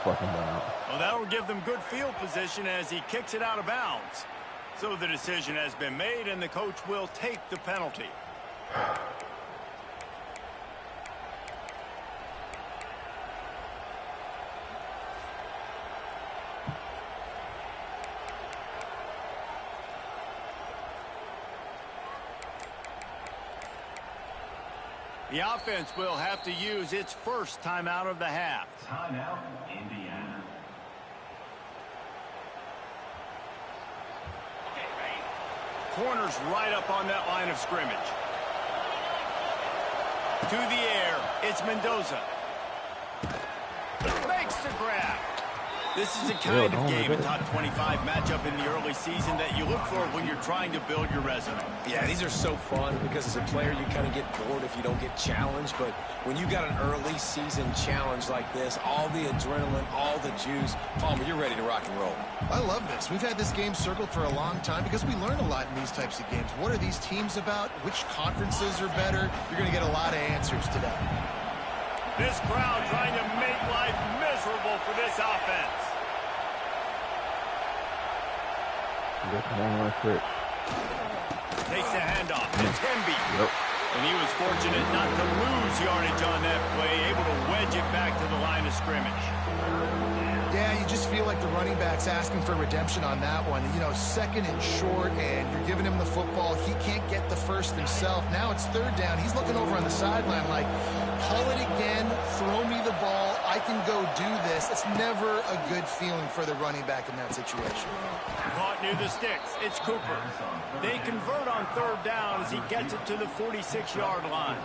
fucking down. Well, that will give them good field position as he kicks it out of bounds. So the decision has been made, and the coach will take the penalty. The offense will have to use its first timeout of the half. Timeout, Indiana. Corners right up on that line of scrimmage. To the air, it's Mendoza. Makes the grab. This is the kind of game, a top 25 matchup in the early season that you look for when you're trying to build your resume. Yeah, these are so fun because as a player, you kind of get bored if you don't get challenged. But when you got an early season challenge like this, all the adrenaline, all the juice, Palmer, you're ready to rock and roll. I love this. We've had this game circled for a long time because we learn a lot in these types of games. What are these teams about? Which conferences are better? You're going to get a lot of answers today. This crowd trying to make life miserable for this offense. Takes the handoff. It's Hemby. Yep. And he was fortunate not to lose yardage on that play, able to wedge it back to the line of scrimmage. Yeah, you just feel like the running back's asking for redemption on that one. You know, second and short, and you're giving him the football. He can't get the first himself. Now it's third down. He's looking over on the sideline like, haul it again, throw me the ball, I can go do this. It's never a good feeling for the running back in that situation. Caught near the sticks. It's Cooper. They convert on third down as he gets it to the 46-yard line.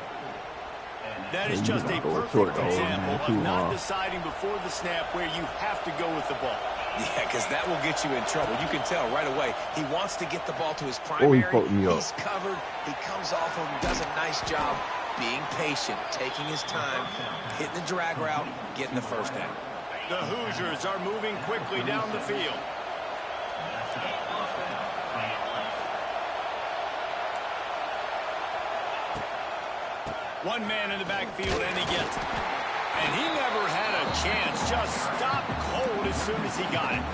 That is just a perfect example of not deciding before the snap where you have to go with the ball. Yeah, because that will get you in trouble. You can tell right away. He wants to get the ball to his primary. He's covered. He comes off of him, does a nice job being patient, taking his time, hitting the drag route, getting the first down. The Hoosiers are moving quickly down the field. One man in the backfield, and he gets it. And he never had a chance. Just stopped cold as soon as he got it.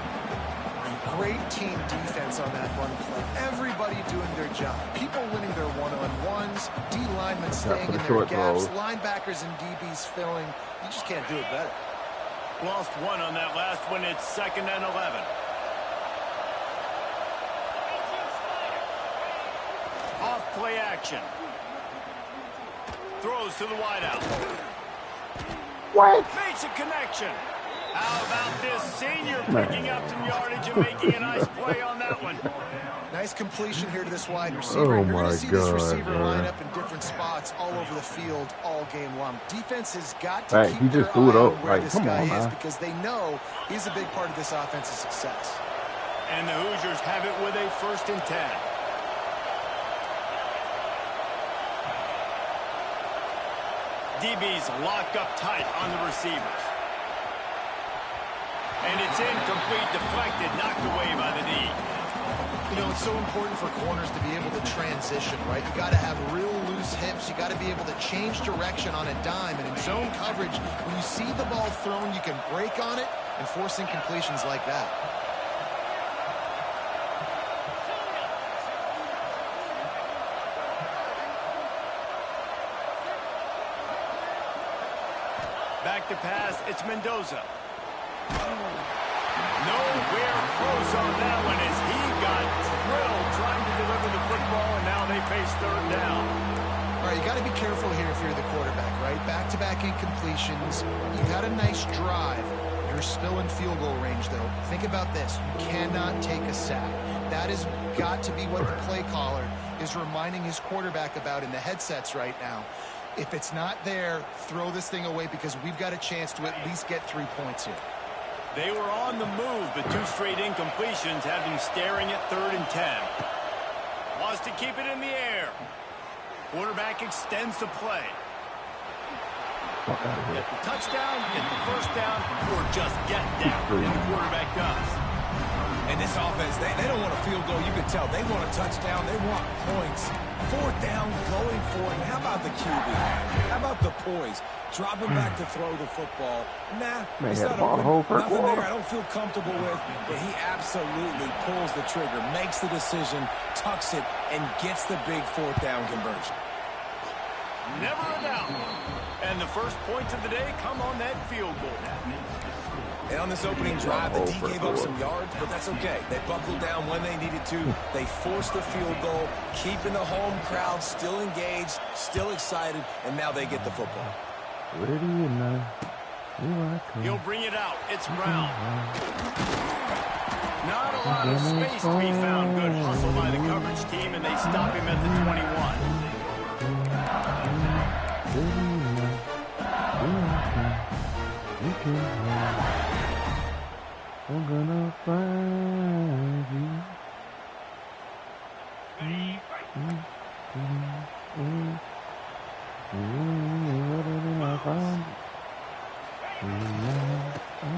Great team defense on that run play. Everybody doing their job. People winning their one-on-ones, D linemen staying in their gaps, linebackers and DBs filling. You just can't do it better. Lost one on that last one. It's 2nd and 11. Off play action. Throws to the wideout. What? Makes a connection. How about this senior picking up some yardage and making a nice play on that one? Nice completion here to this wide receiver. Oh, You're going to see this receiver line man. up in different spots all over the field all game long. Defense has got to keep he their just threw it eye up. on where Like, this come guy on, is man. because they know he's a big part of this offense's success. And the Hoosiers have it with a 1st and 10. DB's locked up tight on the receivers. And it's incomplete, deflected, knocked away by the knee. You know, it's so important for corners to be able to transition, right? You got to have real loose hips. You got to be able to change direction on a dime. And in zone coverage, when you see the ball thrown, you can break on it and force incompletions like that. Back to pass, it's Mendoza. Nowhere close on that one as he got drilled trying to deliver the football, and now they face 3rd down. All right, you got to be careful here if you're the quarterback, right? Back-to-back incompletions. You've had a nice drive. You're still in field goal range, though. Think about this. You cannot take a sack. That has got to be what the play caller is reminding his quarterback about in the headsets right now. If it's not there, throw this thing away because we've got a chance to at least get 3 points here. They were on the move, but 2 straight incompletions have them staring at 3rd and 10. Wants to keep it in the air. Quarterback extends the play. Get the touchdown, get the 1st down, or just get down. And the quarterback does. And this offense, they don't want a field goal. You can tell they want a touchdown. They want points. 4th down, going for it. And how about the QB? How about the poise? Dropping back to throw the football. Nah, it's not nothing there I don't feel comfortable with. But he absolutely pulls the trigger, makes the decision, tucks it, and gets the big 4th down conversion. Never a doubt. And the first points of the day come on that field goal. And on this opening drive, the D gave up some yards, but that's okay. They buckled down when they needed to. They forced the field goal, keeping the home crowd still engaged, still excited, and now they get the football. He'll bring it out. It's Brown. Not a lot of space to be found. Good hustle by the coverage team, and they stop him at the 21. I'm gonna find you.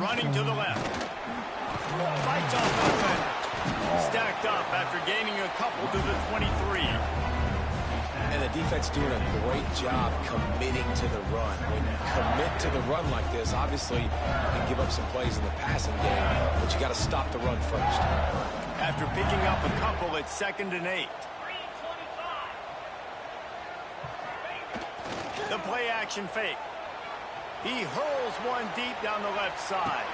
Running to the left. Fights off the defender. Stacked up after gaining a couple to the 23. And the defense doing a great job committing to the run. When you commit to the run like this, obviously you can give up some plays in the passing game, but you got to stop the run first. After picking up a couple, it's 2nd and 8. The play action fake. He hurls one deep down the left side.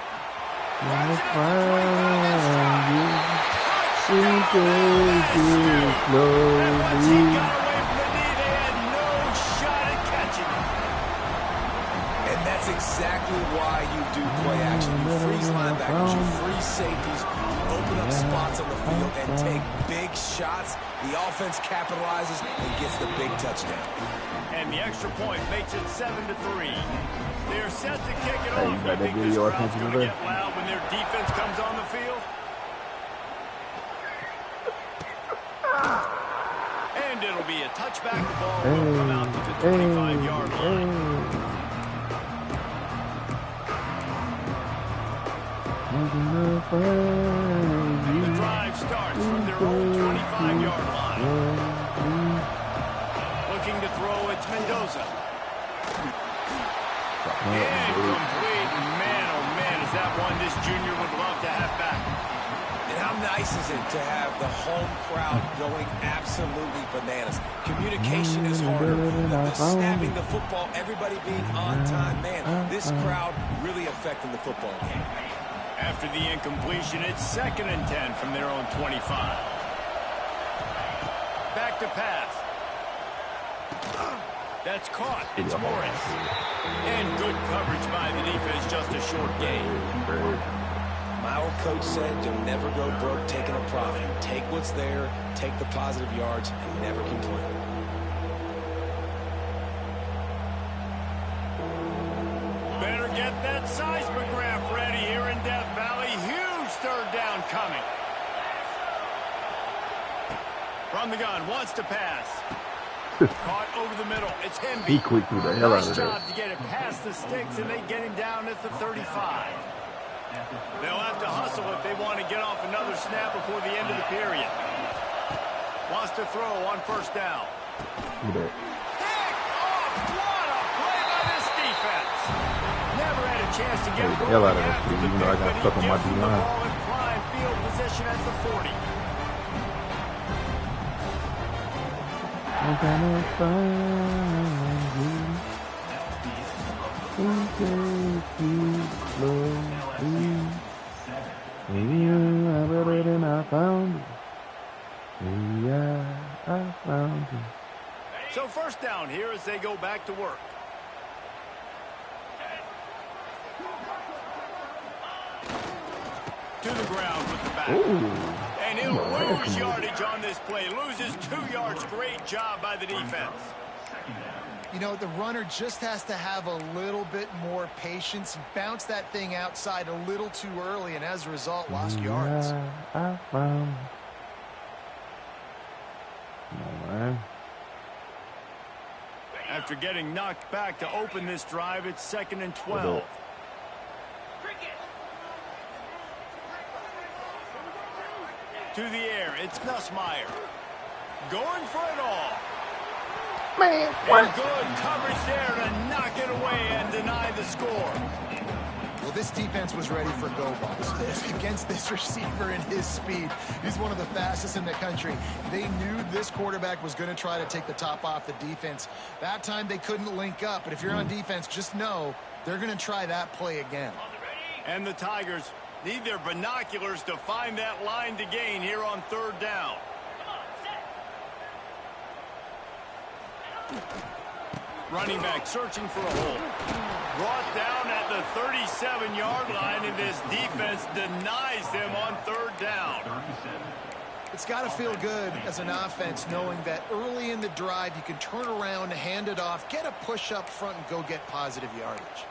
That's exactly why you do play action. You freeze linebackers, you freeze safeties, you open up spots on the field and take big shots. The offense capitalizes and gets the big touchdown. And the extra point makes it 7-3. They're set to kick it off. I think this crowd's going to get loud when their defense comes on the field. And it'll be a touchback. The ball will come out to the 25-yard line. The drive starts from their own 25-yard line. Looking to throw, it's Mendoza. Incomplete. Man, oh man, is that one this junior would love to have back. And how nice is it to have the home crowd going absolutely bananas? Communication is harder. The snapping the football, everybody being on time. Man, this crowd really affecting the football game. After the incompletion, it's 2nd and 10 from their own 25. Back to pass. That's caught. It's Morris. And good coverage by the defense, just a short gain. My old coach said you'll never go broke taking a profit. Take what's there, take the positive yards, and never complain. Better get that seismograph ready here in Death Valley. Huge 3rd down coming. From the gun, wants to pass. Caught over the middle. It's him. He quick through the hell out of nice job that. to get it past the sticks, and they get him down at the 35. They'll have to hustle if they want to get off another snap before the end of the period. Wants to throw on 1st down. Look at that. What a play by this defense. Never had a chance to get the hell out of this dude, even though I got stuck on my D-line. ball in prime field position at the 40. I'm gonna find you. Take you slowly. Yeah, I better than I found you. Yeah, I found you. So 1st down here as they go back to work. To the ground with the back. Ooh. And he'll lose yardage on this play. Loses 2 yards. Great job by the defense. You know, the runner just has to have a little bit more patience. Bounce that thing outside a little too early, and as a result, lost yards. I found you. Come on, man. After getting knocked back to open this drive, it's 2nd and 12. to the air. It's Nussmeier. Going for it all. Man, what? And good coverage there to knock it away and deny the score. Well, this defense was ready for go balls. Against this receiver and his speed, he's one of the fastest in the country. They knew this quarterback was going to try to take the top off the defense. That time they couldn't link up, but if you're on defense, just know they're going to try that play again. And the Tigers need their binoculars to find that line to gain here on third down. Running back searching for a hole. Brought down at the 37-yard line, and this defense denies them on third down. It's got to feel good as an offense knowing that early in the drive you can turn around, hand it off, get a push up front, and go get positive yardage.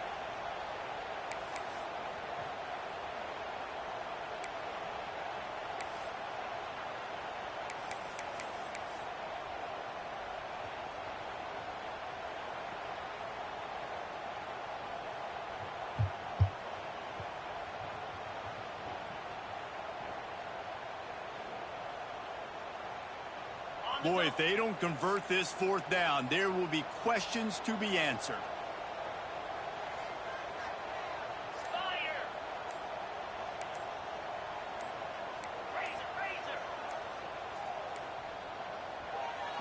Boy, if they don't convert this fourth down, there will be questions to be answered.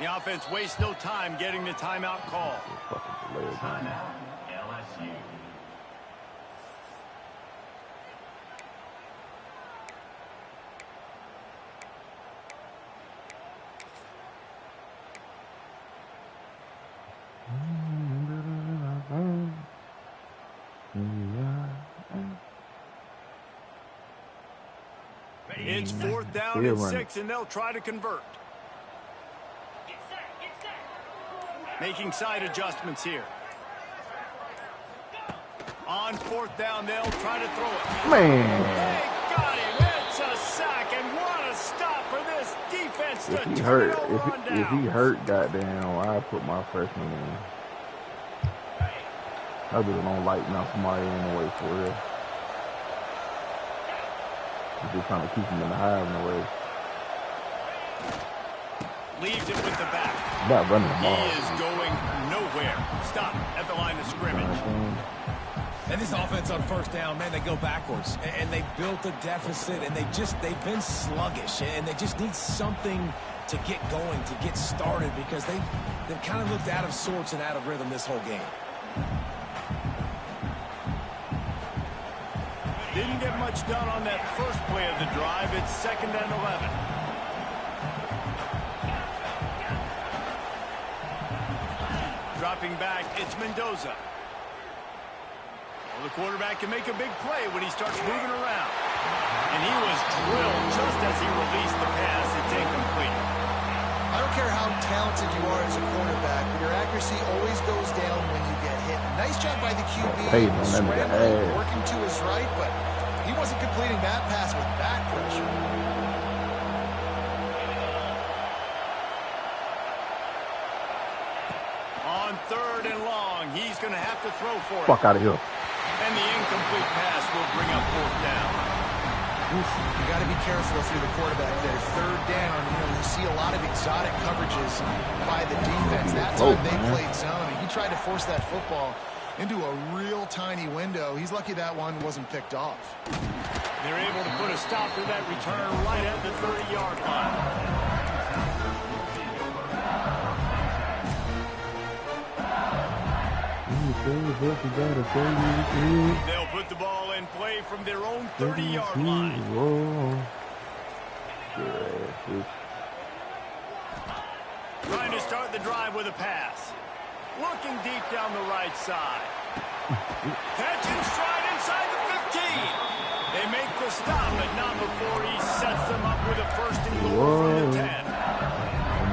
The offense wastes no time getting the timeout call. Timeout, LSU. It's fourth down and 6, and they'll try to convert. Making side adjustments here. On fourth down, they'll try to throw it. Man. They got him. It's a sack, and what a stop for this defense to If he turn hurt, it over on if he downs. hurt, goddamn, I put my freshman in. I really don't like now somebody in the way for real. I'm just trying to keep him in the hive in the way. Leaves it with the back. Not running the He ball. is going nowhere. Stop at the line of scrimmage. And this offense on first down, man, they go backwards. And they built a deficit, and they've been sluggish. And they just need something to get going, to get started, because they've kind of looked out of sorts and out of rhythm this whole game. Didn't get much done on that first play of the drive. It's 2nd and 11. Dropping back, it's Mendoza. Well, the quarterback can make a big play when he starts moving around. And he was drilled just as he released the pass. It's incomplete. I don't care how talented you are as a quarterback, but your accuracy always goes down when you get hit. Nice job by the QB, scrambling, working to his right, but he wasn't completing that pass with back pressure. On 3rd and long, he's going to have to throw for it. Fuck out of here. And the incomplete pass will bring up 4th down. You got to be careful if you're the quarterback there. 3rd down, you see a lot of exotic coverages by the defense. That time they played zone, and he tried to force that football into a real tiny window. He's lucky that one wasn't picked off. They're able to put a stop to that return right at the 30-yard line. They'll put the ball in play from their own 30-yard line. Trying to start the drive with a pass. Looking deep down the right side. Catch and stride inside the 15. They make the stop, but not before he sets them up with a 1st and goal from the 10.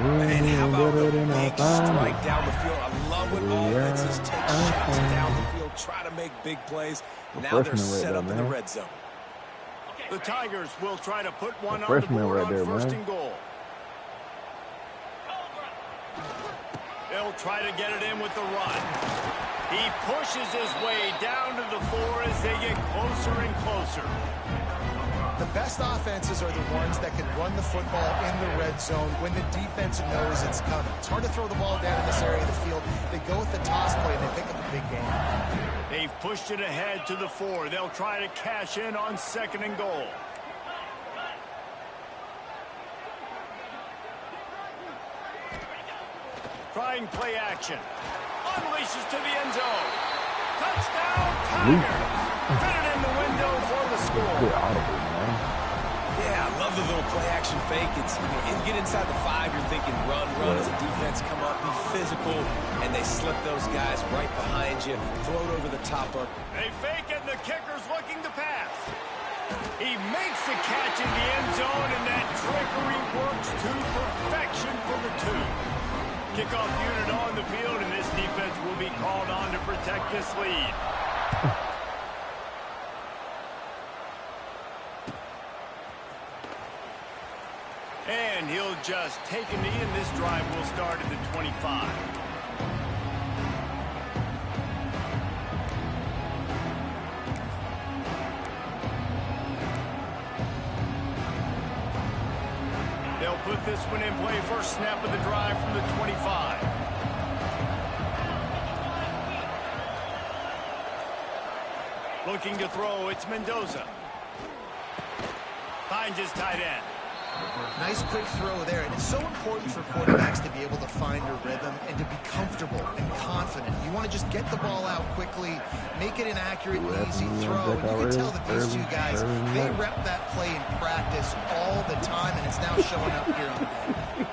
And how about the big strike down the field? I love when offenses take shots down the field, try to make big plays. Now they're set up in the red zone. The Tigers will try to put one on the board on 1st and goal. They'll try to get it in with the run. He pushes his way down to the 4 as they get closer and closer. The best offenses are the ones that can run the football in the red zone when the defense knows it's coming. It's hard to throw the ball down in this area of the field. They go with the toss play and they pick up a big game. They've pushed it ahead to the 4. They'll try to cash in on 2nd and goal. Trying play action. Unleashes to the end zone. Touchdown, Tigers! Fit it in the window for the score. Good audible, man. Yeah, I love the little play action fake. It's you get inside the 5, you're thinking run as a defense come up, be physical, and they slip those guys right behind you, throw it over the top of. They fake it, and the kicker's looking to pass. He makes the catch in the end zone, and that trickery works to perfection for the 2. Kickoff unit on the field, and this defense will be called on to protect this lead. And he'll just take a knee, and this drive will start at the 25. They'll put this one in play. First snap of the drive from the 25. Looking to throw, it's Mendoza. Finds his tight end. Nice quick throw there, and it's so important for quarterbacks to be able to find a rhythm and to be comfortable and confident. You want to just get the ball out quickly, make it an accurate and easy throw. And you can tell that these 2 guys, they rep that play in practice all the time, and it's now showing up here on the day.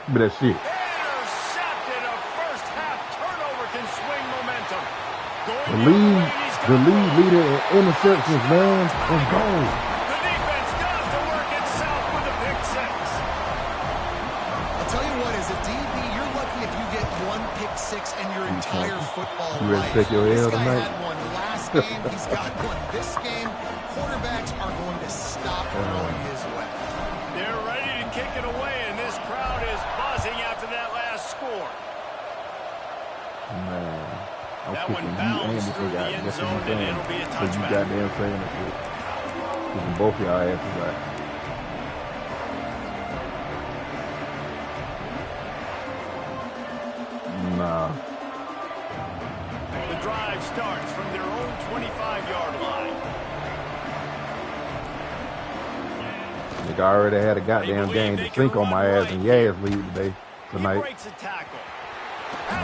But that's it. Intercepted. A first half turnover can swing momentum. The lead leader in interceptions, man, and goals. And your entire football you ready to take your life. L This guy tonight? had one last game. He's got one this game. Quarterbacks are going to stop throwing his way. They're ready to kick it away, and this crowd is buzzing after that last score. Man, I'm that kicking one you bounced and through the end zone, and it'll be a touchback. You goddamn saying it. Kicking both of y'all asses out. Nah. The drive starts from their own 25-yard line. Nigga already had a goddamn game to sink on my ass and Yaz lead today, tonight. He breaks a tackle.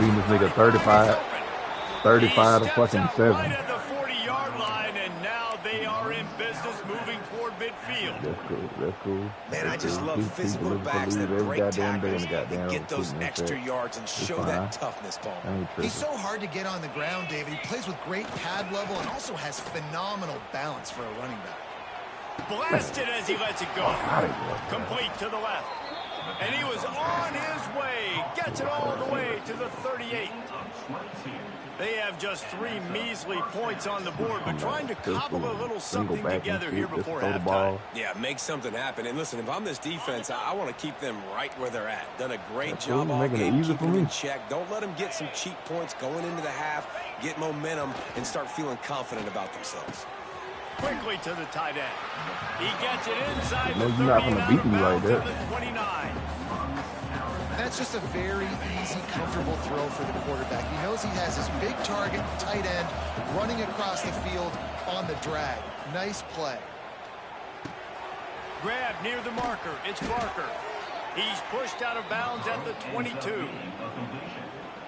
Beating this nigga 35 to fucking 7. Right at the 40-yard line, and now they are in business moving toward midfield. That's cool. Man, I just love physical backs that break tackles and get those extra yards and show that toughness, Paul. He's so hard to get on the ground, David. He plays with great pad level and also has phenomenal balance for a running back. Blasted as he lets it go. Complete to the left. And he was on his way. Gets it all the way to the 38. They have just 3 measly points on the board, but trying to cobble a little something together here before halftime. Yeah, make something happen. And listen, if I'm this defense, I want to keep them right where they're at. Done a great job all game, keeping them in check. Don't let them get some cheap points going into the half, get momentum, and start feeling confident about themselves. Quickly to the tight end. He gets it inside the 30 you're not gonna beat me like that. to the 29. That's just a very easy, comfortable throw for the quarterback. He knows he has his big target, tight end, running across the field on the drag. Nice play. Grab near the marker. It's Barker. He's pushed out of bounds at the 22.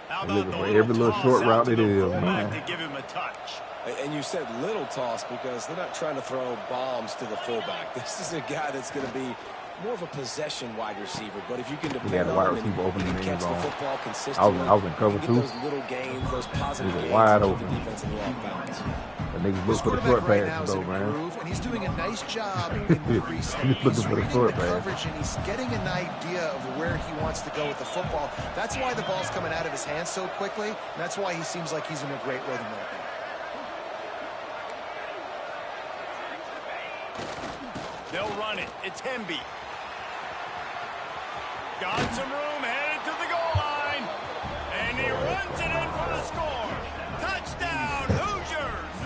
How about the every little short route it is, man. To give him a touch. And you said little toss because they're not trying to throw bombs to the fullback. This is a guy that's going to be more of a possession wide receiver, but if you can depend on him and catch the football consistently, I was in cover 2. Those little gains, those positive gains, wide open. The defense a little off balance. The niggas look for the short passes, though, man. And he's doing a nice job increasing. He's reading the coverage, and he's getting an idea of where he wants to go with the football. That's why the ball's coming out of his hands so quickly, and that's why he seems like he's in a great rhythm right now. They'll run it. It's Hemby. Got some room, headed to the goal line. And he runs it in for the score. Touchdown, Hoosiers!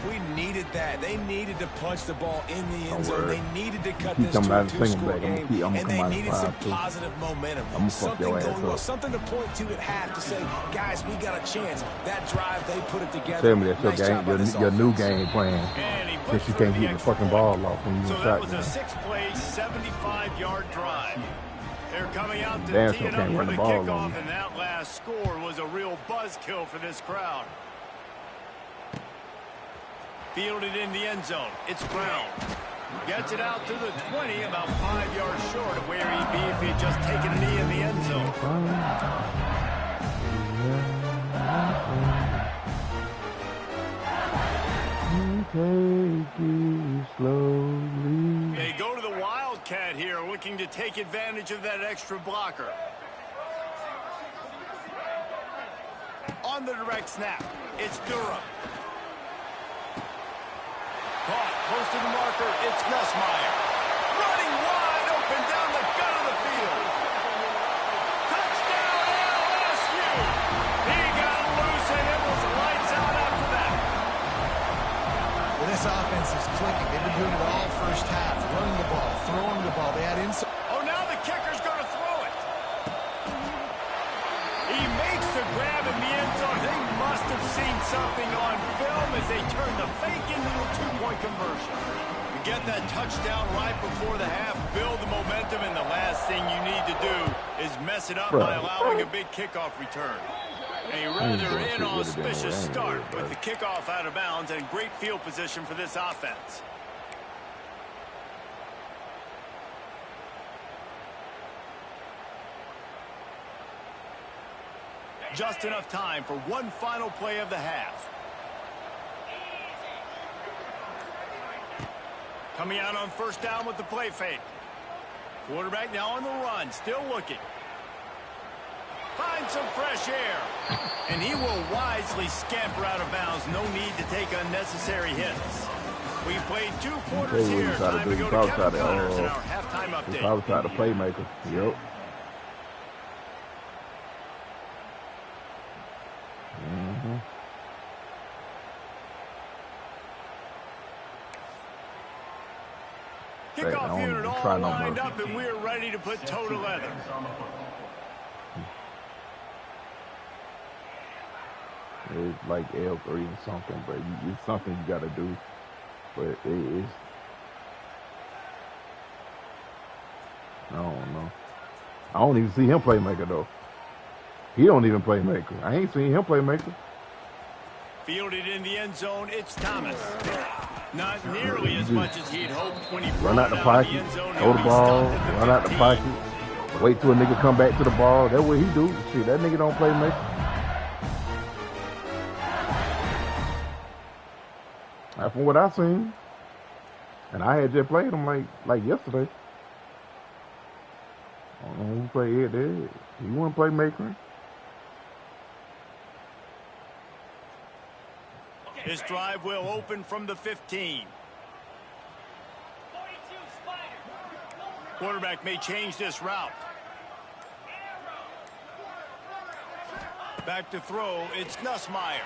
We needed they needed to punch the ball in the end zone. They needed to cut this to a 2-score game, and they needed some positive momentum. Something going well, something to point to at half to say, guys, we got a chance. That drive, they put it together. Tell me that's your new game plan. Because you can't get the fucking ball off when you so that was a 6-play, 75-yard drive. They're coming out to tee it up for the kickoff, and that last score was a real buzzkill for this crowd. Fielded in the end zone. It's Brown. Gets it out to the 20, about 5 yards short of where he'd be if he had just taken a knee in the end zone. Take it slowly. They go to the Wildcat here, looking to take advantage of that extra blocker. On the direct snap, it's Durham. Caught close to the marker, it's Nussmeier. Running wide open down the gut of the field. Touchdown LSU! He got loose and it was lights out after that. Well, this offense is clicking. They've been doing it all first half. Running the ball, throwing the ball. They had inside. Oh, now the kicker's going to throw it. He makes the grab in the end zone. They must have seen something on film as they turn the fake into a two-point conversion. You get that touchdown right before the half, build the momentum, and the last thing you need to do is mess it up by allowing a big kickoff return. A rather inauspicious start with the kickoff out of bounds and great field position for this offense. Just enough time for one final play of the half. Coming out on first down with the play fake. Quarterback now on the run, still looking. Find some fresh air. And he will wisely scamper out of bounds. No need to take unnecessary hits. We've played 2 quarters here. Time to go to Kevin Connors in our halftime update. Outside the playmaker. Yep. Kickoff unit all lined up, and we're ready to put toe to leather. It's like L3 or something, but it's something you got to do. But it's, I don't know. I don't even see him playmaker though. He don't even playmaker. I ain't seen him playmaker. Fielded in the end zone, it's Thomas. Not nearly as much as he'd hoped when he run out the pocket, throw the ball, run out the pocket, wait till a nigga come back to the ball. That's what he do. Shit, that nigga don't playmaker. From what I seen, and I had just played him like yesterday. I don't know who played it there. He wasn't playmaker. This drive will open from the 15. Quarterback may change this route. Back to throw, it's Nussmeier.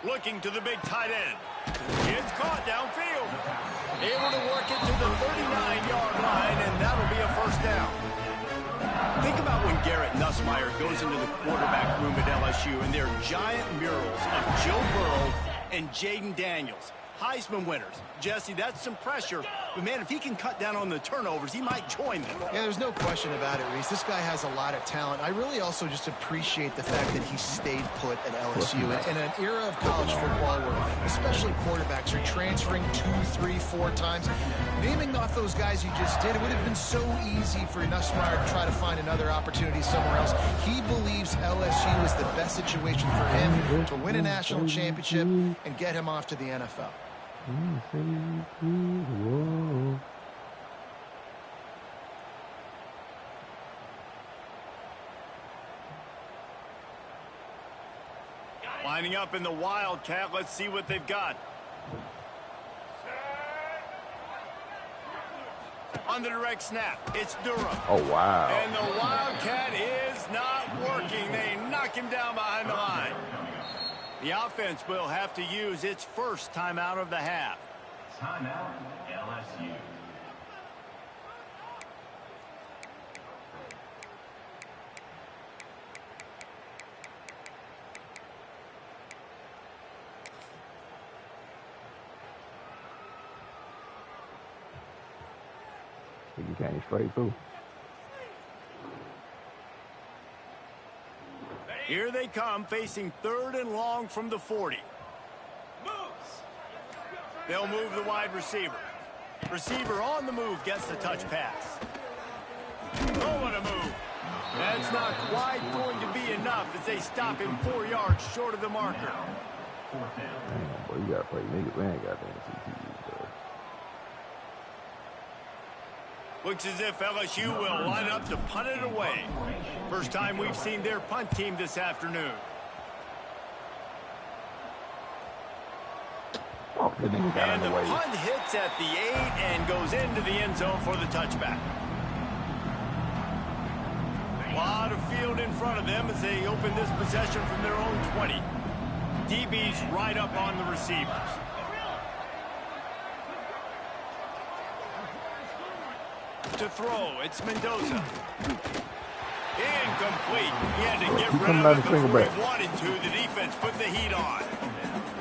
Looking to the big tight end. It's caught downfield. Able to work it to the 39-yard line, and that'll be a first down. Think about when Garrett Nussmeier goes into the quarterback room at LSU, and there are giant murals of Joe Burrow and Jaden Daniels. Heisman winners. Jesse, that's some pressure. But, man, if he can cut down on the turnovers, he might join them. Yeah, there's no question about it, Reese. This guy has a lot of talent. I really also just appreciate the fact that he stayed put at LSU. In an era of college football where especially quarterbacks are transferring 2, 3, 4 times, naming off those guys you just did, it would have been so easy for Nussmeier to try to find another opportunity somewhere else. He believes LSU is the best situation for him to win a national championship and get him off to the NFL. Lining up in the Wildcat. Let's see what they've got. On the direct snap, it's Durham. Oh, wow. And the Wildcat is not working. They knock him down behind the line. The offense will have to use its first timeout of the half. Timeout, LSU. You came straight through. Here they come, facing 3rd and long from the 40. They'll move the wide receiver. Receiver on the move gets the touch pass. Oh, what a move. That's not quite going to be enough as they stop him 4 yards short of the marker. Damn, boy, you got to play niggas. We ain't got that CTE, bro. Looks as if LSU will line up to punt it away. First time we've seen their punt team this afternoon. Oh, the nigga got And in the the way. punt hits at the 8 and goes into the end zone for the touchback. A lot of field in front of them as they open this possession from their own 20. DB's right up on the receivers. To throw, it's Mendoza. Incomplete. He had to get rid of it before he wanted to. The defense put the heat on.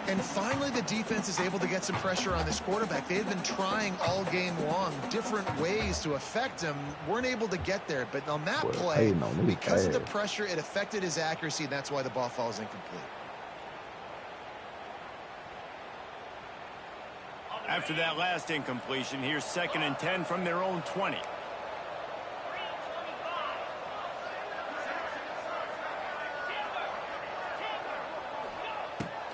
And finally, the defense is able to get some pressure on this quarterback. They had been trying all game long different ways to affect him. Weren't able to get there. But on that play, because of the pressure, it affected his accuracy, and that's why the ball falls incomplete. After that last incompletion, here's 2nd and 10 from their own 20.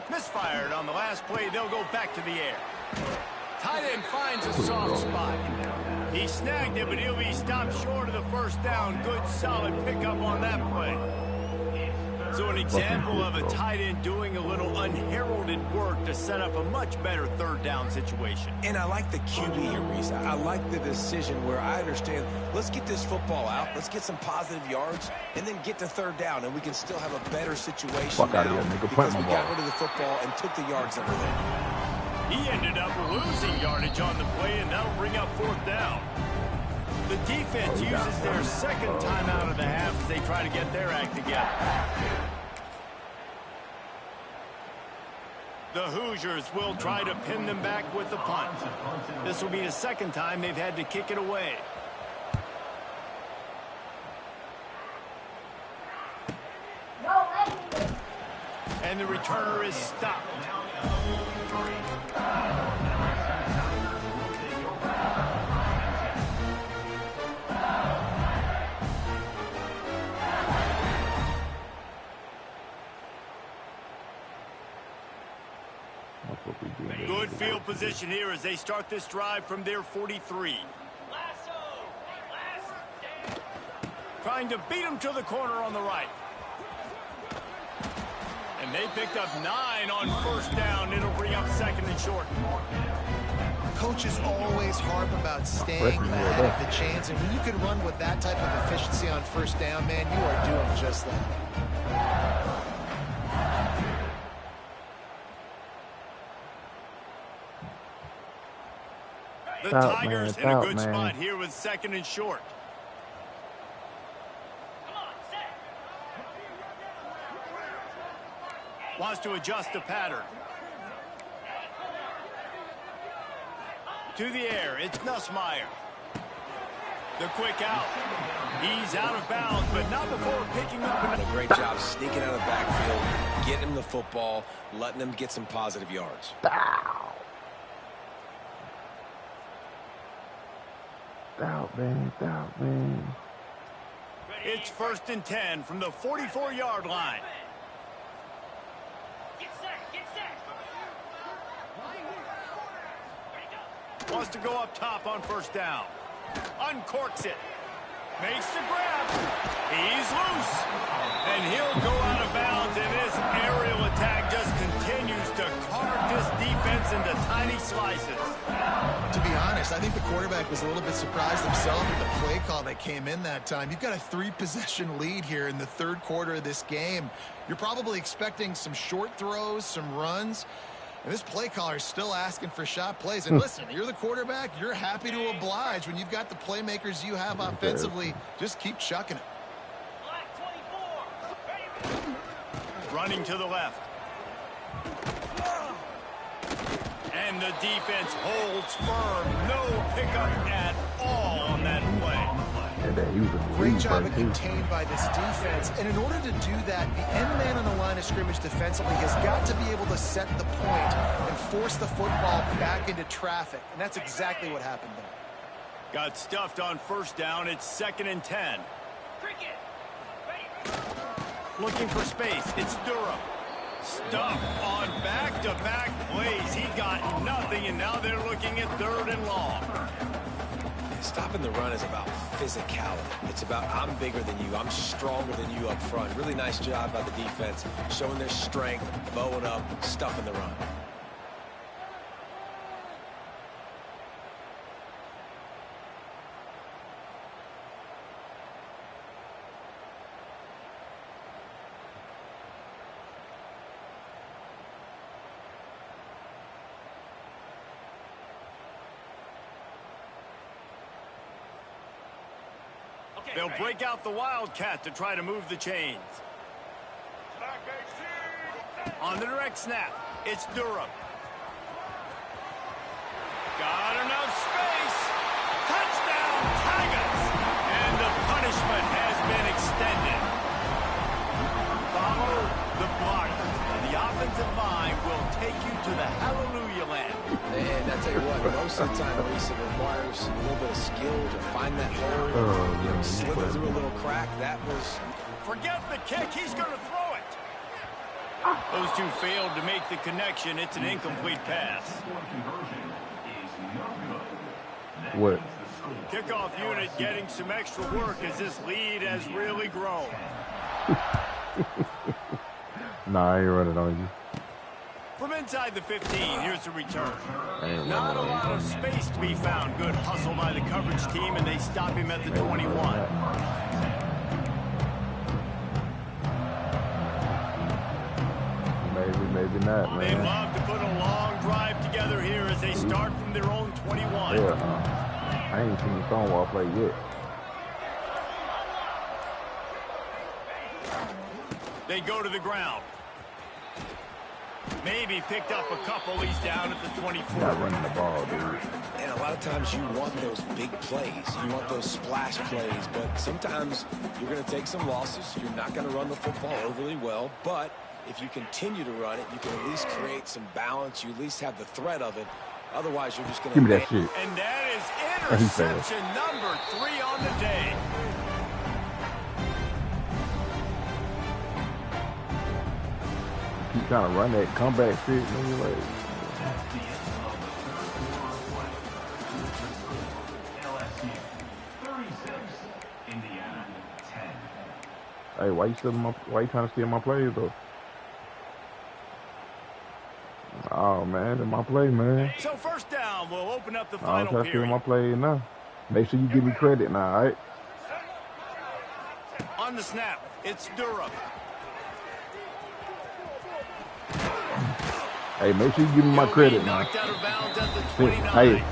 Misfired on the last play. They'll go back to the air. Tight end finds a soft spot. He snagged it, but he'll be stopped short of the first down. Good, solid pickup on that play. So an example of a tight end doing a little unheralded work to set up a much better 3rd down situation. And I like the QB here, Reese. I like the decision where I understand, let's get this football out, let's get some positive yards, and then get to 3rd down, and we can still have a better situation now because we got rid of the football and took the yards that were there. He ended up losing yardage on the play, and that'll bring up 4th down. The defense uses their 2nd timeout of the half as they try to get their act together. The Hoosiers will try to pin them back with the punt. This will be the 2nd time they've had to kick it away. And the returner is stopped. Good field position here as they start this drive from their 43. Trying to beat him to the corner on the right. And they picked up 9 on 1st down. It'll bring up 2nd and short. Coaches always harp about staying back at the chance, and when you can run with that type of efficiency on 1st down, man, you are doing just that. The Tigers in a good spot here with 2nd and short. Wants to adjust the pattern. To the air, it's Nussmeier. The quick out. He's out of bounds, but not before picking up. A great job sneaking out of the backfield, getting him the football, letting him get some positive yards. Out, man. It's 1st and 10 from the 44-yard line. Wants to go up top on 1st down. Uncorks it. Makes the grab. He's loose. And he'll go out of bounds, and this aerial attack just continues to carve this defense into tiny slices. To be honest, honest, I think the quarterback was a little bit surprised himself with the play call that came in that time. You've got a 3-possession lead here in the third quarter of this game. You're probably expecting some short throws, some runs. And this play caller is still asking for shot plays. And listen, you're the quarterback. You're happy to oblige when you've got the playmakers you have offensively. Just keep chucking it. Running to the left. And the defense holds firm. No pickup at all on that play. Great job of contained by this defense. And in order to do that, the end man on the line of scrimmage defensively has got to be able to set the point and force the football back into traffic. And that's exactly what happened there. Got stuffed on first down. It's 2nd and 10. Looking for space. It's Durham. Stuffed on back-to-back plays. He got nothing, and now they're looking at 3rd and long. Stopping the run is about physicality. It's about I'm bigger than you. I'm stronger than you up front. Really nice job by the defense, showing their strength, bowing up, stuffing the run. They'll break out the Wildcat to try to move the chains. On the direct snap, it's Durham. Got enough space. Touchdown, Tigers. And the punishment has been extended. Follow the blockers. The offensive line will take you to the hallelujah land. And I tell you what, most of the time, Reese, it requires a little bit of skill to find that hole, slither through a little crack. That was... Forget the kick. He's going to throw it. Those two failed to make the connection. It's an incomplete pass. What? Kickoff unit getting some extra work as this lead has really grown. Nah, I ain't running on you. From inside the 15, here's the return. Not a lot of space to be found. Good hustle by the coverage team, and they stop him at the 21. Maybe not, man. They love to put a long drive together here as they start from their own 21. Yeah, I ain't seen Stonewall play yet. They go to the ground. Maybe picked up a couple. He's down at the 24. Not running the ball, dude. And a lot of times you want those big plays. You want those splash plays. But sometimes you're going to take some losses. You're not going to run the football overly well. But if you continue to run it, you can at least create some balance. You at least have the threat of it. Otherwise, you're just going to... Give me that shit. And that is interception number 3 on the day. Keep trying to run that comeback shit anyway. Hey, why you trying to steal my plays though? Oh man, that's my play, man. So first down, we'll open up the I'm final trying to steal period. my play now. Make sure you give me credit now, all right? On the snap, it's Durham. Hey, make sure you give me my credit now. Knocked out of bounds at the 29.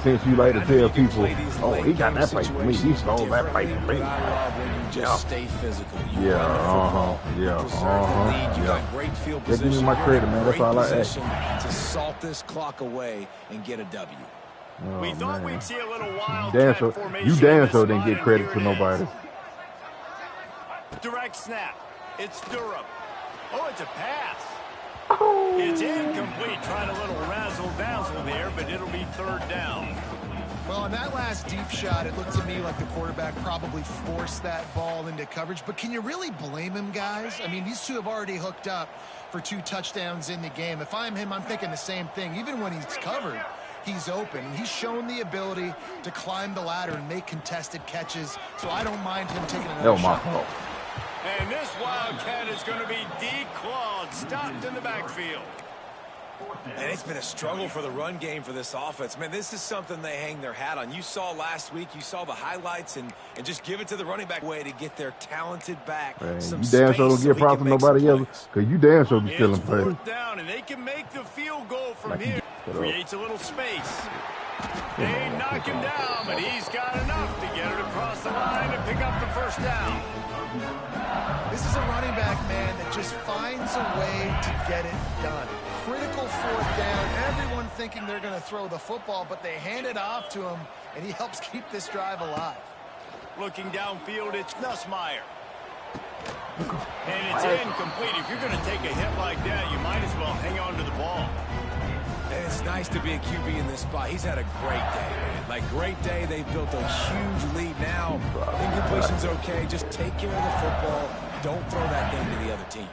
Since you like to tell people, oh, he got that play for me. He stole that play for me. Just stay physical. You got great field position. Give me my credit, man. That's all I ask. To salt this clock away and get a W. Oh, We thought man. we'd see a little wildcat formation. You damn sure didn't get credit to nobody. Direct snap. It's Durham. Oh, it's a pass. It's incomplete. Trying a little razzle-dazzle there, but it'll be 3rd down. Well, on that last deep shot, it looked to me like the quarterback probably forced that ball into coverage. But can you really blame him, guys? I mean, these two have already hooked up for 2 touchdowns in the game. If I'm him, I'm thinking the same thing. Even when he's covered, he's open. He's shown the ability to climb the ladder and make contested catches. So I don't mind him taking another shot. Fault. And this Wildcat is going to be declawed, stopped in the backfield. And it's been a struggle for the run game for this offense. Man, this is something they hang their hat on. You saw last week, you saw the highlights, and just give it to the running back way to get their talented back some space. You damn sure don't get props from nobody else, because you damn sure be stealing plays. Fourth down, and they can make the field goal from here. Creates a little space. They knock him down, but he's got enough to get it across the line and pick up the first down. This is a running back, man, that just finds a way to get it done. Critical fourth down. Everyone thinking they're going to throw the football, but they hand it off to him, and he helps keep this drive alive. Looking downfield, it's Nussmeier. And it's incomplete. If you're going to take a hit like that, you might as well hang on to the ball. And it's nice to be a QB in this spot. He's had a great day, man. Like, great day. They've built a huge lead now. Incompletion's okay. Just take care of the football. Don't throw that thing to the other team.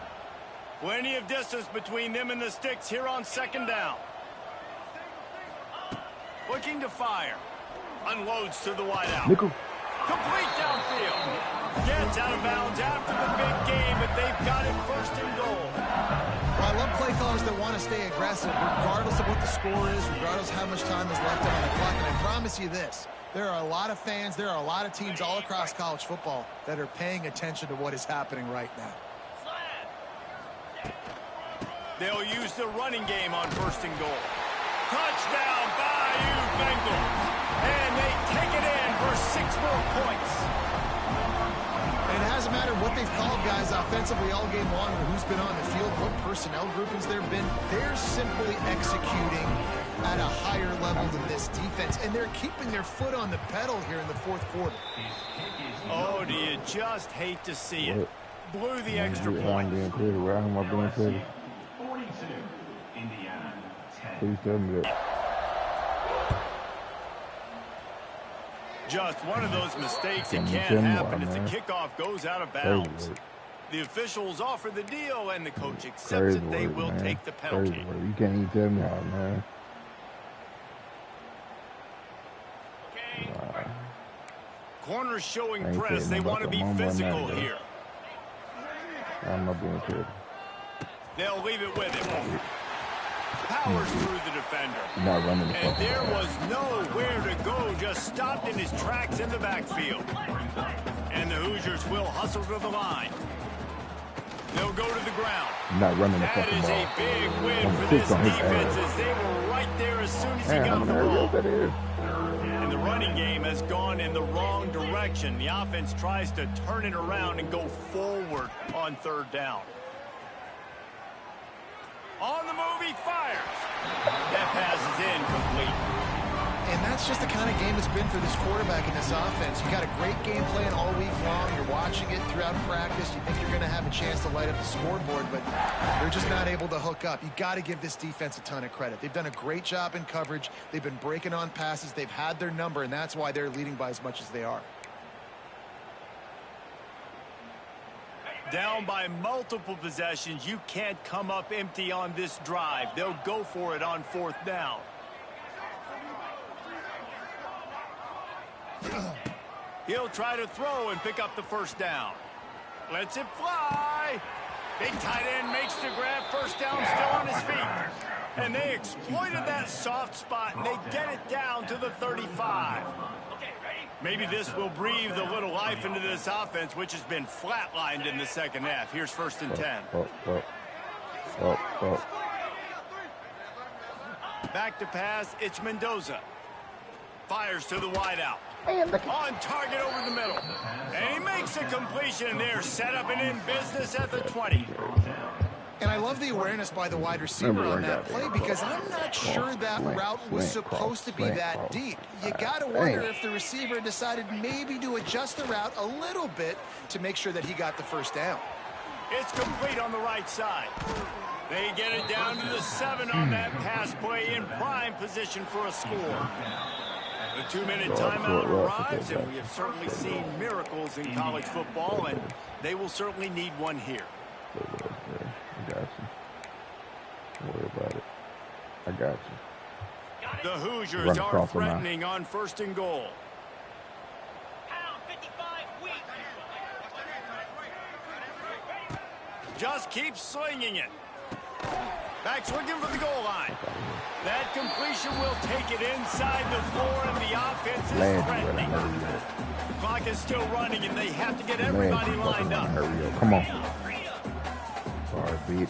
Plenty of distance between them and the sticks here on second down. Looking to fire. Unloads to the wideout. Complete downfield. Gets out of bounds after the big game, but they've got it first and goal. Well, I love play callers that want to stay aggressive, regardless of what the score is, regardless of how much time is left on the clock. And I promise you this, there are a lot of fans, there are a lot of teams all across college football that are paying attention to what is happening right now. They'll use the running game on first and goal. Touchdown, Bayou Bengals. And they take it in for 6 more points. And it hasn't mattered what they've called guys offensively all game long or who's been on the field, what personnel groupings there have been. They're simply executing at a higher level than this defense. And they're keeping their foot on the pedal here in the fourth quarter. Oh, do you just hate to see it? Blew the extra point. Please tell me that. Just one of those mistakes that can't happen as the kickoff goes out of bounds. The officials offer the deal, and the coach accepts it. They will take the penalty. You can't even tell me how, man. Corners showing press. They want to be physical here. I'm not being fair. They'll leave it with him. Powers through the defender. Not running the and there was nowhere to go, just stopped in his tracks in the backfield. And the Hoosiers will hustle to the line. They'll go to the ground. Not running the That is ball. a big win for this defense as they were right there as soon as he got the ball. And the running game has gone in the wrong direction. The offense tries to turn it around and go forward on third down. On the move, he fires. That pass is incomplete. And that's just the kind of game it's been for this quarterback in this offense. You got a great game plan all week long. You're watching it throughout practice. You think you're going to have a chance to light up the scoreboard, but they're just not able to hook up. You got to give this defense a ton of credit. They've done a great job in coverage. They've been breaking on passes. They've had their number, and that's why they're leading by as much as they are. Down by multiple possessions, you can't come up empty on this drive. They'll go for it on fourth down. He'll try to throw and pick up the first down. Lets it fly. Big tight end makes the grab. First down, still on his feet. And they exploited that soft spot, and they get it down to the 35. Maybe this will breathe a little life into this offense, which has been flatlined in the second half. Here's first and 10. Back to pass, it's Mendoza. Fires to the wideout. On target over the middle. And he makes a completion there, set up and in business at the 20. And I love the awareness by the wide receiver on that play because I'm not sure that route was supposed to be that deep. You got to wonder if the receiver decided maybe to adjust the route a little bit to make sure that he got the first down. It's complete on the right side. They get it down to the 7 on that pass play in prime position for a score. The 2-minute timeout arrives, and we have certainly seen miracles in college football, and they will certainly need one here. I got you. Don't worry about it. I got you. The Hoosiers are threatening on first and goal. Just keep slinging it. Back's looking for the goal line. That completion will take it inside the 4, and the offense is threatening. Clock is still running, and they have to get everybody lined up. Come on. Sorry, bitch.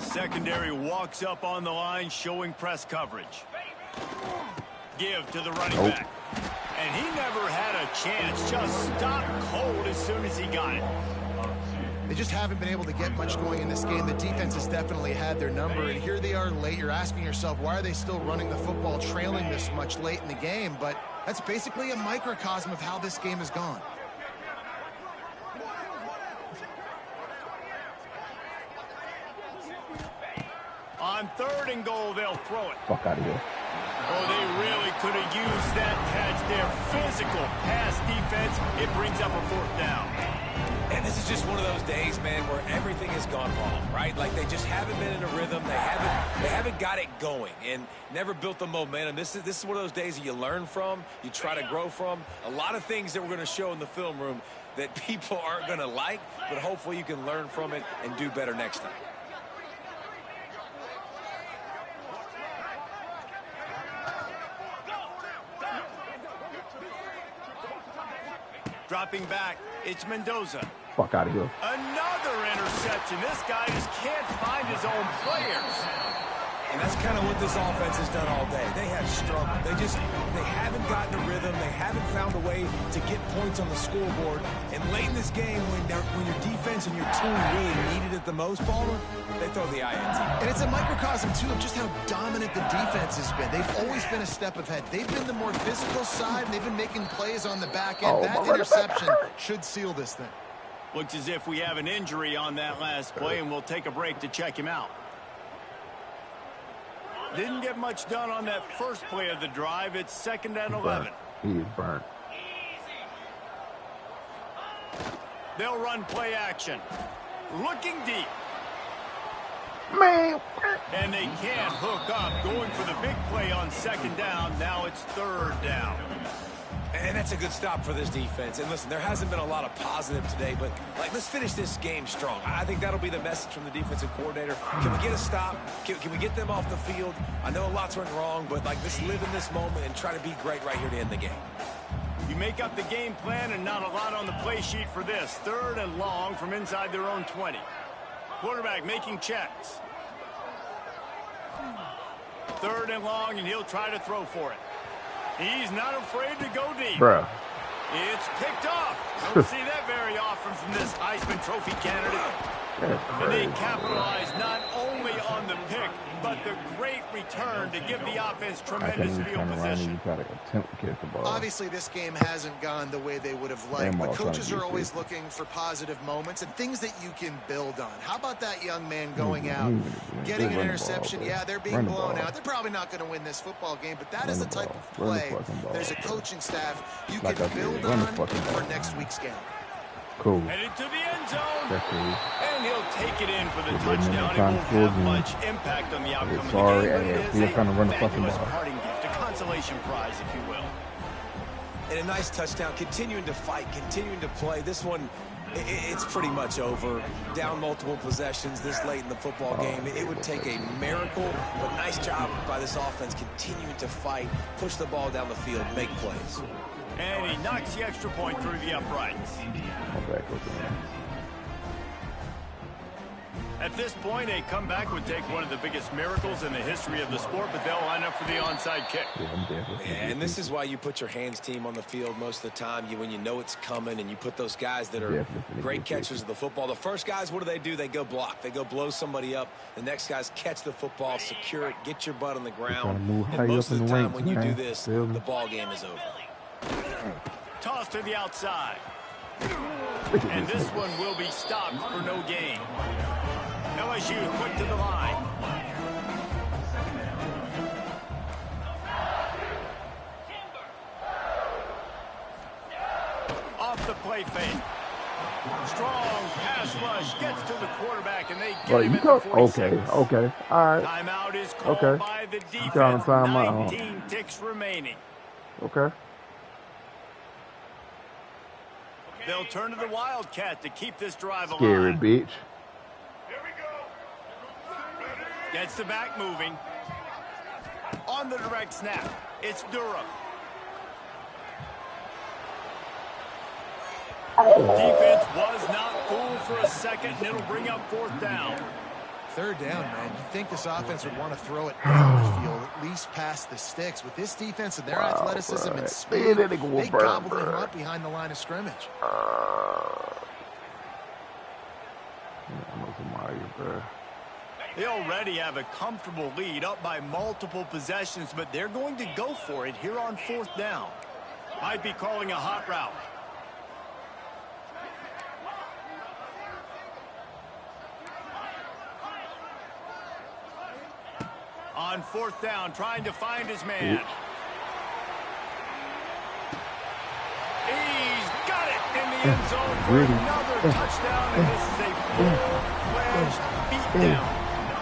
Secondary walks up on the line, showing press coverage. Give to the running back. And he never had a chance. Just stopped cold as soon as he got it. They just haven't been able to get much going in this game. The defense has definitely had their number, and here they are late. You're asking yourself, why are they still running the football, trailing this much late in the game? But that's basically a microcosm of how this game has gone. On 3rd and goal, they'll throw it. Fuck out of here. Oh, they really could have used that catch there. Physical pass defense. It brings up a 4th down. And this is just one of those days, man, where everything has gone wrong, right? Like they just haven't been in a rhythm. They haven't got it going and never built the momentum. This is one of those days that you learn from, you try to grow from. A lot of things that we're going to show in the film room that people aren't going to like, but hopefully you can learn from it and do better next time. Dropping back, it's Mendoza. Fuck out of here. Another interception. This guy just can't find his own players. And that's kind of what this offense has done all day. They have struggled. They haven't gotten a rhythm. They haven't found a way to get points on the scoreboard. And late in this game, when your defense and your team really needed it the most, Balmer, they throw the INT. And it's a microcosm, too, of just how dominant the defense has been. They've always been a step ahead. They've been the more physical side, and they've been making plays on the back end. That interception should seal this thing. Looks as if we have an injury on that last play, and we'll take a break to check him out. Didn't get much done on that first play of the drive. It's 2nd and 11. He is burnt. They'll run play action. Looking deep. Man. And they can't hook up. Going for the big play on 2nd down. Now it's 3rd down. And that's a good stop for this defense. And listen, there hasn't been a lot of positive today, but let's finish this game strong. I think that'll be the message from the defensive coordinator. Can we get a stop? Can we get them off the field? I know a lot's went wrong, but let's live in this moment and try to be great right here to end the game. You make up the game plan and not a lot on the play sheet for this. 3rd and long from inside their own 20. Quarterback making checks. 3rd and long, and he'll try to throw for it. He's not afraid to go deep. Bruh. It's picked off. Don't see that very often from this Heisman Trophy candidate. And they capitalize not only on the pick, but the great return to give the offense tremendous field position. Obviously, this game hasn't gone the way they would have liked, but coaches are always looking for positive moments and things that you can build on. How about that young man going out, getting an interception? Yeah, they're being blown out. They're probably not going to win this football game, but that is the type of play there's a coaching staff you can build on for next week's game. Cool. Headed to the end zone. That's cool. And he'll take it in for the touchdown. It won't have much impact on the outcome of the sorry, game, but it is a trying to run the fucking fabulous ball. parting gift, a consolation prize, if you will. And a nice touchdown, continuing to fight, continuing to play. This one, it's pretty much over. Down multiple possessions this late in the football game. It would take a miracle, but nice job by this offense continuing to fight, push the ball down the field, make plays. And he knocks the extra point through the uprights. At this point, a comeback would take one of the biggest miracles in the history of the sport, but they'll line up for the onside kick. And this is why you put your hands team on the field most of the time, when you know it's coming, and you put those guys that are great catchers of the football. The first guys, what do? They go block. They go blow somebody up. The next guys catch the football, secure it, get your butt on the ground. And most of the time when you do this, the ball game is over. Toss to the outside. And this one will be stopped for no gain. LSU quick to the line. Off the play fake. Strong pass rush gets to the quarterback, and they get him at the 46. Okay, all right. Timeout is called by the defense. 19 ticks remaining. Okay. They'll turn to the Wildcat to keep this drive alive. Scary bitch. Here we go. Gets the back moving. On the direct snap, it's Durham. Defense was not fooled for a second, and it'll bring up 4th down. 3rd down, man. You'd think this offense would want to throw it down the field, at least past the sticks. With this defense and their athleticism and speed, they gobbled him up behind the line of scrimmage. They already have a comfortable lead, up by multiple possessions, but they're going to go for it here on 4th down. Might be calling a hot route. On 4th down, trying to find his man. He's got it in the end zone for another touchdown, and this is a full-fledged beatdown.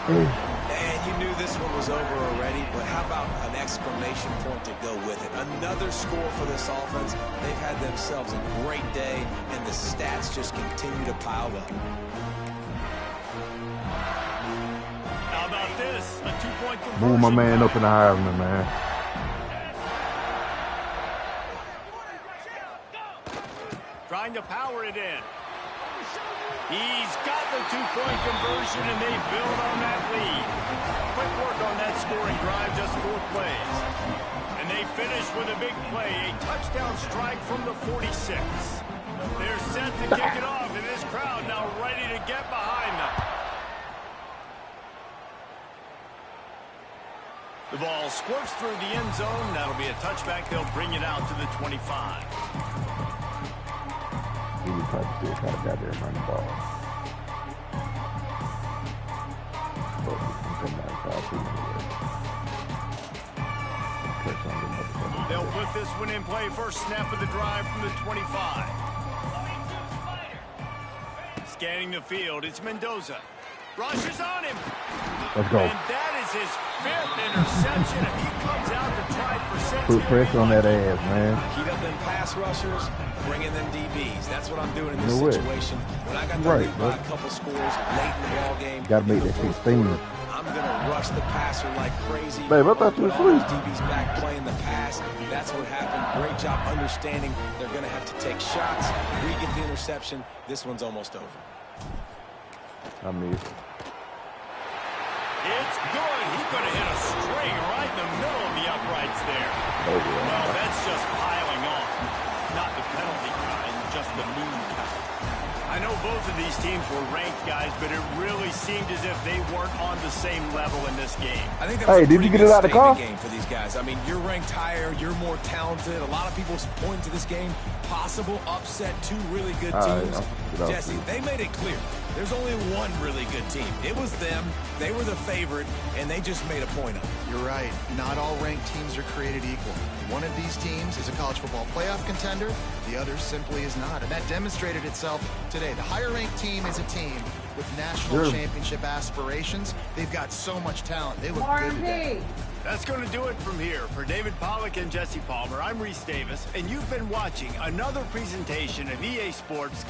And you knew this one was over already, but how about an exclamation point to go with it? Another score for this offense. They've had themselves a great day, and the stats just continue to pile up. How about this? A 2-point conversion. Move my man up in the Heisman, man. Trying to power it in. He's got the 2-point conversion, and they build on that lead. Quick work on that scoring drive, just 4 plays. And they finish with a big play, a touchdown strike from the 46. They're set to kick it off, and this crowd now ready to get behind them. The ball squirts through the end zone. That'll be a touchback. They'll bring it out to the 25. He was trying to still try to get there and run the ball. But he can come back anyway. They'll put this one in play. First snap of the drive from the 25. Scanning the field, it's Mendoza. Rushes on him. Let's go. And that is his 5th interception. If he comes out to try for 6. Put pressure on that ass, man. Heat up them pass rushers, bring in them DBs. That's what I'm doing in this situation. When I got the lead by a couple scores late in the ball game, gotta make that 16. I'm gonna rush the passer like crazy. Babe, I thought you were asleep. DB's back playing the pass. That's what happened. Great job understanding they're gonna have to take shots. We get the interception. This one's almost over. I missed. It's good. He could have hit a string right in the middle of the uprights there. Oh, yeah. Well, that's just piling on. Not the penalty kind, just the mean kind. I know both of these teams were ranked, guys, but it really seemed as if they weren't on the same level in this game. I think that was did you get it out of the car? Game for these guys. I mean, you're ranked higher, you're more talented. A lot of people point to this game. Possible upset, 2 really good teams. Jesse, they made it clear. There's only one really good team. It was them. They were the favorite, and they just made a point of it. You're right. Not all ranked teams are created equal. One of these teams is a college football playoff contender. The other simply is not. And that demonstrated itself today. The higher-ranked team is a team with national championship aspirations. They've got so much talent. They look good today. That's going to do it from here. For David Pollack and Jesse Palmer, I'm Reese Davis, and you've been watching another presentation of EA Sports